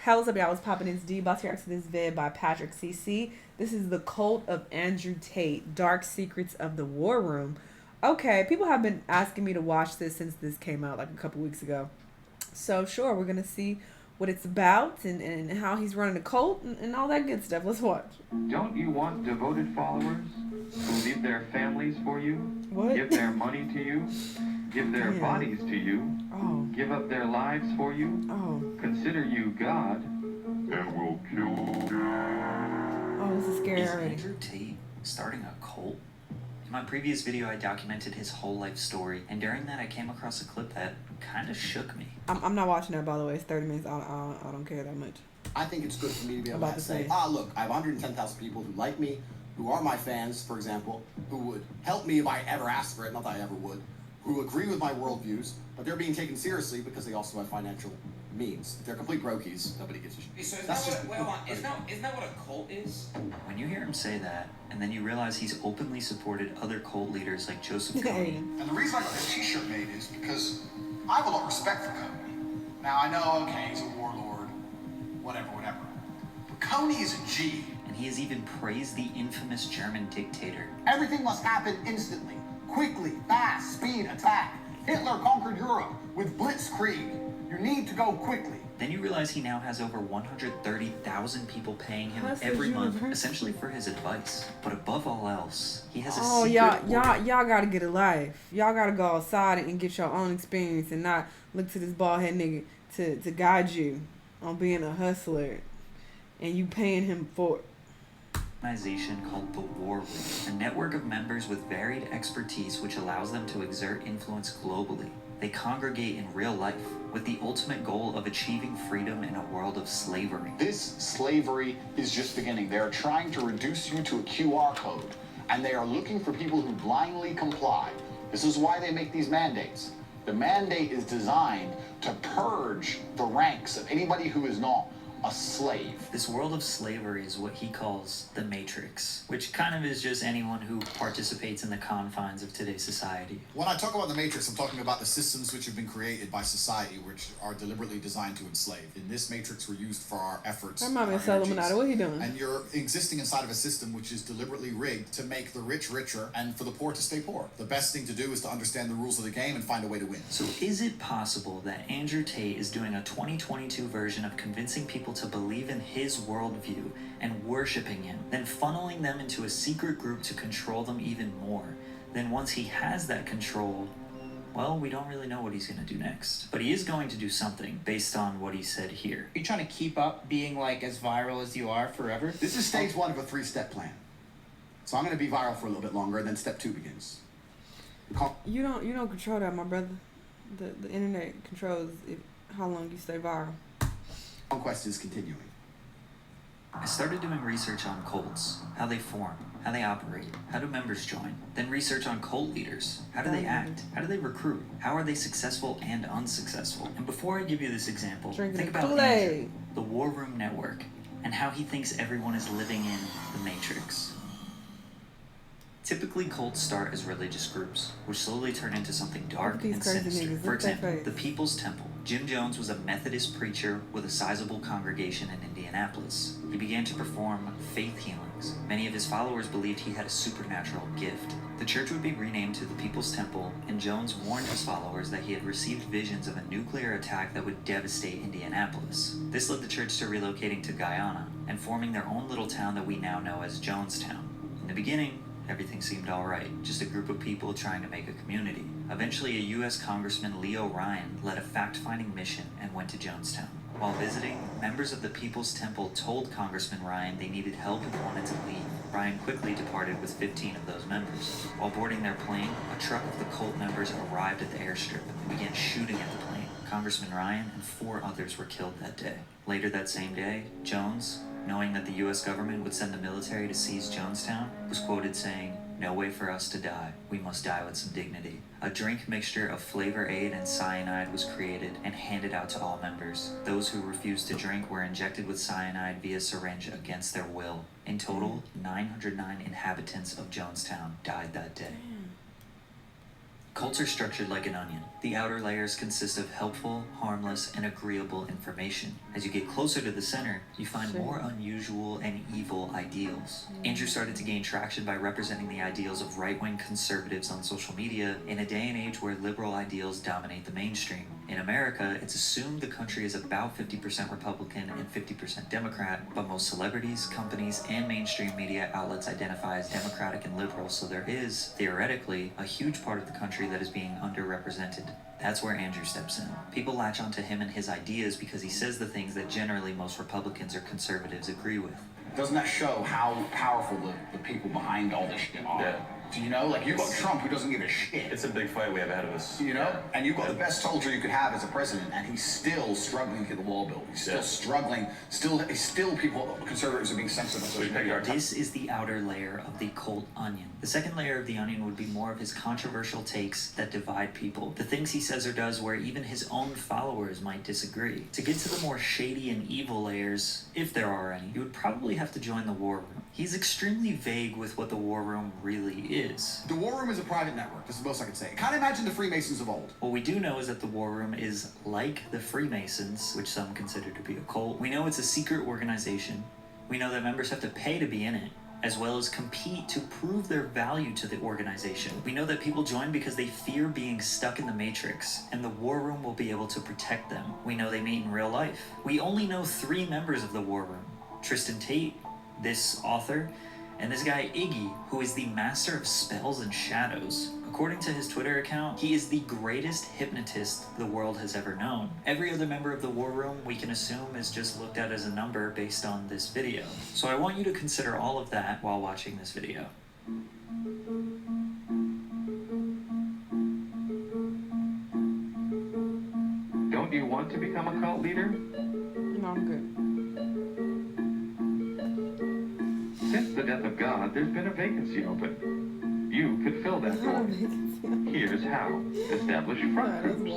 Hell's up, y'all. Was popping this D. About to react to this vid by Patrick CC. This is The Cult of Andrew Tate, Dark Secrets of the War Room. Okay, people have been asking me to watch this since this came out like a couple weeks ago. So sure, we're gonna see what it's about and how he's running a cult and all that good stuff. Let's watch. Don't you want devoted followers who leave their families for you? What? Give their money to you? Give their bodies to you? Oh. Give up their lives for you? Oh. Consider you God? And will kill you. Oh, this is scary Is already. Andrew Tate starting a cult? In my previous video, I documented his whole life story, and during that, I came across a clip that kind of shook me. I'm not watching that, by the way. It's 30 minutes. I don't care that much. I think it's good for me to be able About to to say, say. look, I have 110,000 people who like me, who are my fans, for example, who would help me if I ever asked for it, not that I ever would, who agree with my worldviews, but they're being taken seriously because they also have financial means. If they're complete brokies, nobody gives a shit. So isn't that what a cult is? When you hear him say that, and then you realize he's openly supported other cult leaders like Joseph Tate. And the reason I got this t-shirt made is because I have a lot of respect for Coney. Now I know, okay, he's a warlord, whatever. But Coney is a G. And he has even praised the infamous German dictator. Everything must happen instantly, quickly, fast, speed, attack. Hitler conquered Europe with blitzkrieg. You need to go quickly. Then you realize he now has over 130,000 people paying him Hustler's every month, University. essentially for his advice. But above all else, he has a Oh, secret y'all gotta get a life. Y'all gotta go outside and get your own experience and not look to this bald head nigga to guide you on being a hustler and you paying him for it. organization called the War Room, a network of members with varied expertise which allows them to exert influence globally. They congregate in real life with the ultimate goal of achieving freedom in a world of slavery. This slavery is just beginning. They are trying to reduce you to a QR code, and they are looking for people who blindly comply. This is why they make these mandates. The mandate is designed to purge the ranks of anybody who is not a slave. This world of slavery is what he calls the Matrix, which kind of is just anyone who participates in the confines of today's society. When I talk about the Matrix, I'm talking about the systems which have been created by society, which are deliberately designed to enslave. In this Matrix, we're used for our efforts. That might be our Solomon. energies. What are you doing? And you're existing inside of a system which is deliberately rigged to make the rich richer and for the poor to stay poor. The best thing to do is to understand the rules of the game and find a way to win. So is it possible that Andrew Tate is doing a 2022 version of convincing people to believe in his worldview and worshiping him, then funneling them into a secret group to control them even more? Then once he has that control, well, we don't really know what he's going to do next. But he is going to do something based on what he said here. Are you trying to keep up being like as viral as you are forever? This is stage one of a 3-step plan. So I'm going to be viral for a little bit longer, and then step 2 begins. You don't control that, my brother. The internet controls how long you stay viral. Conquest is continuing. I started doing research on cults, how they form, how they operate, how do members join, then research on cult leaders. How do they act? How do they recruit? How are they successful and unsuccessful? And before I give you this example, Drinking think the about Kool-Aid. Andrew, the War Room Network, and how he thinks everyone is living in the Matrix. Typically, cults start as religious groups, which slowly turn into something dark These and crazy sinister. niggas, For look at that example, face. the People's Temple. Jim Jones was a Methodist preacher with a sizable congregation in Indianapolis. He began to perform faith healings. Many of his followers believed he had a supernatural gift. The church would be renamed to the People's Temple, and Jones warned his followers that he had received visions of a nuclear attack that would devastate Indianapolis. This led the church to relocating to Guyana and forming their own little town that we now know as Jonestown. In the beginning, everything seemed alright, just a group of people trying to make a community. Eventually, a U.S. Congressman, Leo Ryan, led a fact-finding mission and went to Jonestown. While visiting, members of the People's Temple told Congressman Ryan they needed help and wanted to leave. Ryan quickly departed with 15 of those members. While boarding their plane, a truck of the cult members arrived at the airstrip and began shooting at the plane. Congressman Ryan and 4 others were killed that day. Later that same day, Jones, knowing that the U.S. government would send the military to seize Jonestown, was quoted saying, "No way for us to die. We must die with some dignity." A drink mixture of Flavor Aid and cyanide was created and handed out to all members. Those who refused to drink were injected with cyanide via syringe against their will. In total, 909 inhabitants of Jonestown died that day. Cults are structured like an onion. The outer layers consist of helpful, harmless, and agreeable information. As you get closer to the center, you find more unusual and evil ideals. Andrew started to gain traction by representing the ideals of right-wing conservatives on social media in a day and age where liberal ideals dominate the mainstream. In America, it's assumed the country is about 50% Republican and 50% Democrat, but most celebrities, companies, and mainstream media outlets identify as Democratic and liberal, so there is, theoretically, a huge part of the country that is being underrepresented. That's where Andrew steps in. People latch onto him and his ideas because he says the things that generally most Republicans or conservatives agree with. Doesn't that show how powerful the people behind all this shit are? Yeah. Do you know? Like, you've got Trump who doesn't give a shit. It's a big fight we have ahead of us. You know? And you've got the best soldier you could have as a president, and he's still struggling to get the wall built. He's still struggling. Still people, conservatives are being censored on social media. This is the outer layer of the cult onion. The second layer of the onion would be more of his controversial takes that divide people. The things he says or does where even his own followers might disagree. To get to the more shady and evil layers, if there are any, you would probably have to join the war room. He's extremely vague with what the war room really is. The war room is a private network. That's the most I can say. Kind of imagine the Freemasons of old. What we do know is that the war room is like the Freemasons, which some consider to be a cult. We know it's a secret organization. We know that members have to pay to be in it, as well as compete to prove their value to the organization. We know that people join because they fear being stuck in the matrix, and the war room will be able to protect them. We know they meet in real life. We only know 3 members of the war room: Tristan Tate, this author, and this guy Iggy, who is the master of spells and shadows. According to his Twitter account, he is the greatest hypnotist the world has ever known. Every other member of the war room, we can assume, is just looked at as a number based on this video. So I want you to consider all of that while watching this video. Don't you want to become a cult leader? No, I'm good. Since the death of God, there's been a vacancy open. You could fill that void. Here's how. Establish front groups.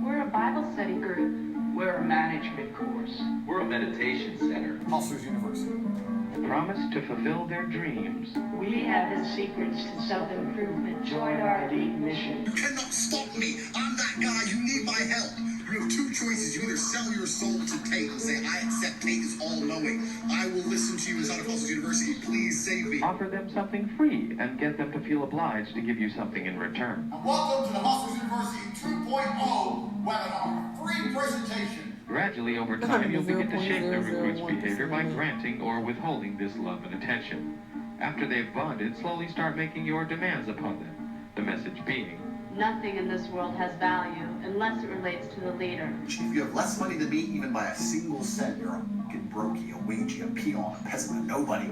We're a Bible study group. We're a management course. We're a meditation center. Hustlers University. Promise to fulfill their dreams. We have the secrets to self-improvement. Join our elite mission. You cannot stop me. I'm that guy. You need my help. You have 2 choices. You either sell your soul to Tate and say, I accept Tate is all-knowing. I will listen to you inside of Hustlers University. Please save me. Offer them something free and get them to feel obliged to give you something in return. Welcome to the Hustlers University 2.0 webinar. Free presentation. Gradually, over time, you'll begin to shape the recruit's behavior by granting or withholding this love and attention. After they've bonded, slowly start making your demands upon them. The message being, Nothing in this world has value unless it relates to the leader. If you have less money than me, even by a single cent, you're a fucking brokey, a wagey, a peon, a peasant, a nobody.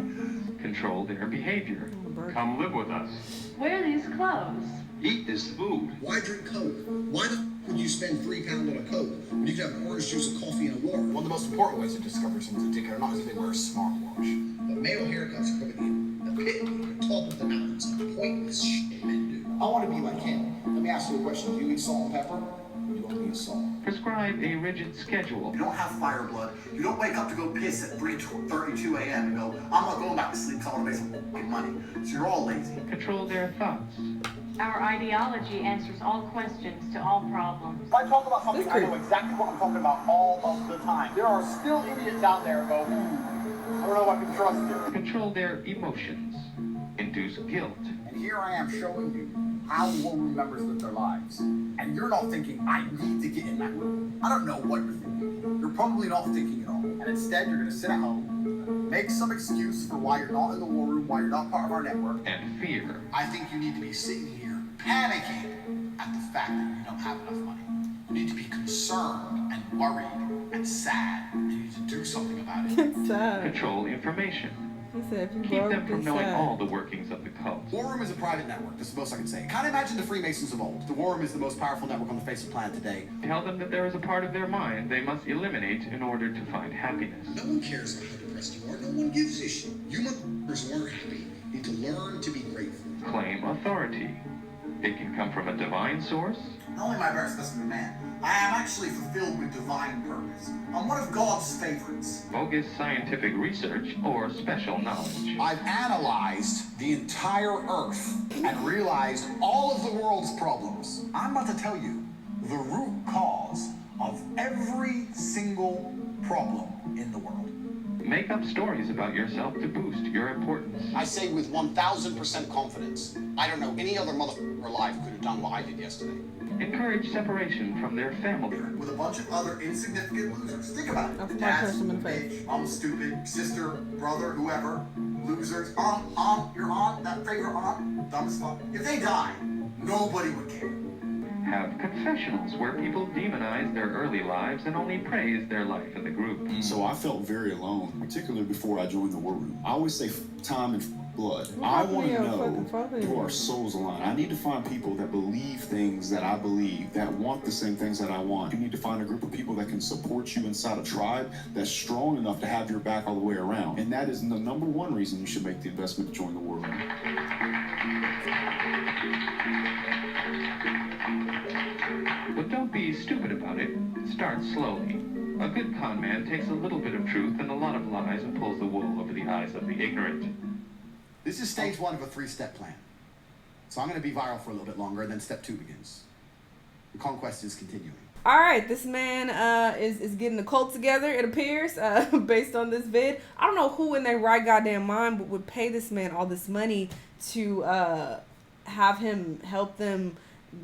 control their behavior. Come live with us. Wear these clothes. Eat this food. Why drink Coke? Why the would you spend £3 on a Coke when you could have orange juice, a coffee, and a water? One of the most important ways to discover if someone's a dickhead or not is if they wear a smartwatch. The male haircuts are coming in. The pit, the top of the mountains, pointless shit men do. I want to be like him. Let me ask you a question. Do you eat salt and pepper? Or do you only eat salt? Prescribe a rigid schedule. You don't have fire blood. You don't wake up to go piss at 3:32 a.m. and go, I'm not going back to sleep because I want to make some fucking money. So you're all lazy. Control their thoughts. Our ideology answers all questions to all problems. If I talk about something, I know exactly what I'm talking about all of the time. There are still idiots out there who go, I don't know if I can trust you. Control their emotions. Induce guilt. And here I am showing you how war room members live their lives. And you're not thinking, I need to get in that room. I don't know what you're thinking. You're probably not thinking at all. And instead, you're going to sit at home, make some excuse for why you're not in the war room, why you're not part of our network. And fear. I think you need to be sitting here panicking at the fact that you don't have enough money. You need to be concerned and worried and sad. And you need to do something about it. It's sad. Control information. He said, if you Keep broke, them from it's knowing sad. all the workings of the cult. War Room is a private network. That's the most I can say. Kind of imagine the Freemasons of old. The War Room is the most powerful network on the face of the planet today. Tell them that there is a part of their mind they must eliminate in order to find happiness. No one cares how depressed you are. No one gives a shit. You motherfuckers who aren't happy need to learn to be grateful. Claim authority. It can come from a divine sourse Not only am I a better specimen man, I am actually fulfilled with divine purpose. I'm one of God's favorites. Bogus scientific research or special knowledge. I've analyzed the entire Earth and realized all of the world's problems. I'm about to tell you the root cause of every single problem in the world. Make up stories about yourself to boost your importance. I say with 1,000% confidence, I don't know any other motherfucker alive who could have done what I did yesterday. Encourage separation from their family. With a bunch of other insignificant losers. Think about it. That's my Dad's person in the face. bitch, mom's stupid, sister, brother, whoever, losers, aunt, your aunt, that favorite aunt, dumb as fuck. If they die, nobody would care. Have confessionals where people demonize their early lives and only praise their life in the group. So I felt very alone, particularly before I joined the war room. I always say time and blood. I want to know, do our souls align? I need to find people that believe things that I believe, that want the same things that I want. You need to find a group of people that can support you inside a tribe that's strong enough to have your back all the way around. And that is the number one reason you should make the investment to join the war room. But don't be stupid about it. Start slowly. A good con man takes a little bit of truth and a lot of lies and pulls the wool over the eyes of the ignorant. This is stage 1 of a 3-step plan. So I'm going to be viral for a little bit longer, and then step 2 begins. The conquest is continuing. All right, this man is getting the cult together, it appears, based on this vid. I don't know who in their right goddamn mind would pay this man all this money to have him help them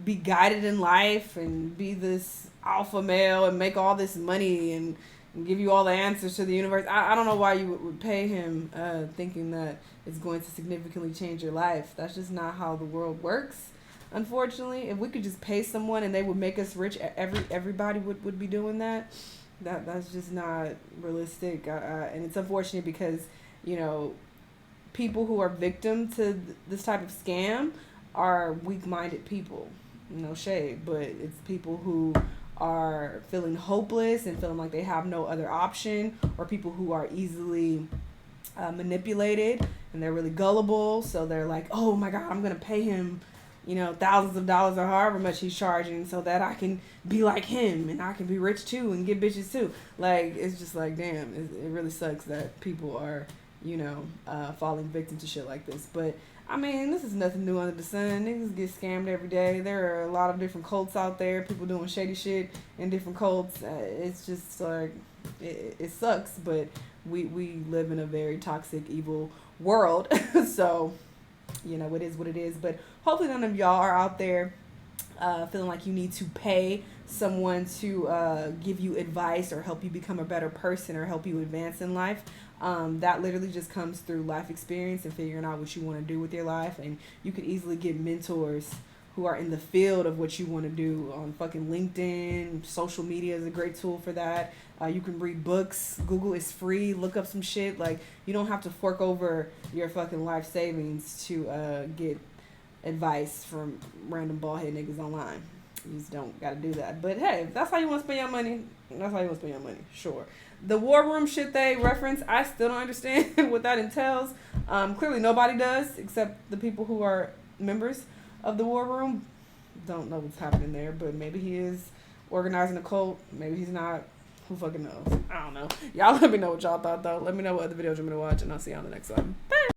be guided in life and be this alpha male and make all this money and give you all the answers to the universe. I don't know why you would pay him thinking that it's going to significantly change your life. That's just not how the world works, unfortunately. If we could just pay someone and they would make us rich, everybody would be doing that. That's just not realistic. And it's unfortunate because, you know, people who are victim to this type of scam are weak-minded people. No shade, but it's people who are feeling hopeless and feeling like they have no other option, or people who are easily manipulated and they're really gullible, so they're like, oh my god, I'm gonna pay him, you know, thousands of dollars or however much he's charging so that I can be like him and I can be rich too and get bitches too. Like, it's just like, damn, it really sucks that people are, you know, falling victim to shit like this. But I mean, this is nothing new under the sun. Niggas get scammed every day. There are a lot of different cults out there. People doing shady shit in different cults. It's just like, it sucks, but we live in a very toxic, evil world. So, you know, it is what it is. But hopefully none of y'all are out there feeling like you need to pay someone to give you advice or help you become a better person or help you advance in life. That literally just comes through life experience and figuring out what you want to do with your life. And you could easily get mentors who are in the field of what you want to do on fucking LinkedIn. Social media is a great tool for that. You can read books. Google is free. Look up some shit. Like, you don't have to fork over your fucking life savings to get advice from random baldhead niggas online. You just don't gotta do that. But hey, if that's how you want to spend your money, that's how you want to spend your money. Sure. The war room shit they reference, I still don't understand what that entails. Clearly nobody does except the people who are members of the war room. Don't know what's happening there, but maybe he is organizing a cult. Maybe he's not. Who fucking knows? I don't know. Y'all let me know what y'all thought though. Let me know what other videos you want me to watch, and I'll see you on the next one. Bye.